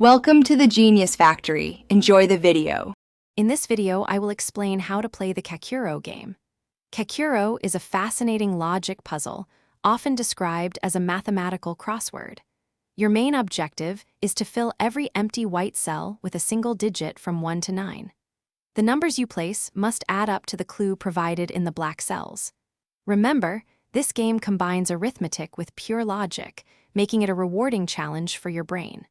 Welcome to the Genius Factory. Enjoy the video. In this video, I will explain how to play the Kakuro game. Kakuro is a fascinating logic puzzle, often described as a mathematical crossword. Your main objective is to fill every empty white cell with a single digit from 1 to 9. The numbers you place must add up to the clue provided in the black cells. Remember, this game combines arithmetic with pure logic, making it a rewarding challenge for your brain.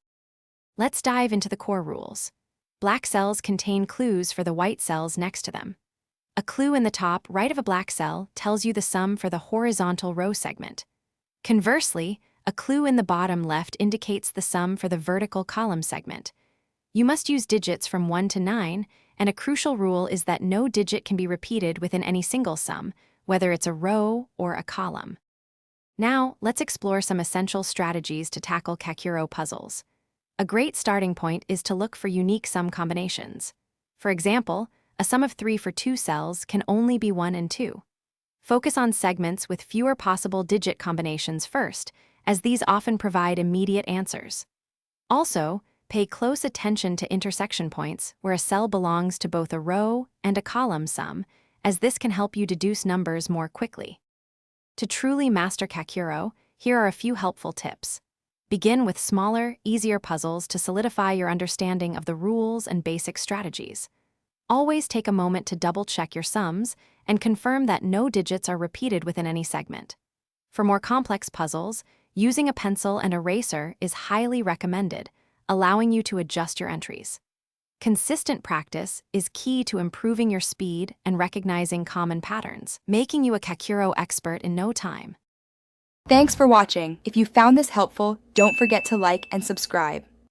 Let's dive into the core rules. Black cells contain clues for the white cells next to them. A clue in the top right of a black cell tells you the sum for the horizontal row segment. Conversely, a clue in the bottom left indicates the sum for the vertical column segment. You must use digits from 1 to 9, and a crucial rule is that no digit can be repeated within any single sum, whether it's a row or a column. Now, let's explore some essential strategies to tackle Kakuro puzzles. A great starting point is to look for unique sum combinations. For example, a sum of 3 for 2 cells can only be 1 and 2. Focus on segments with fewer possible digit combinations first, as these often provide immediate answers. Also, pay close attention to intersection points where a cell belongs to both a row and a column sum, as this can help you deduce numbers more quickly. To truly master Kakuro, here are a few helpful tips. Begin with smaller, easier puzzles to solidify your understanding of the rules and basic strategies. Always take a moment to double-check your sums and confirm that no digits are repeated within any segment. For more complex puzzles, using a pencil and eraser is highly recommended, allowing you to adjust your entries. Consistent practice is key to improving your speed and recognizing common patterns, making you a Kakuro expert in no time. Thanks for watching. If you found this helpful, don't forget to like and subscribe.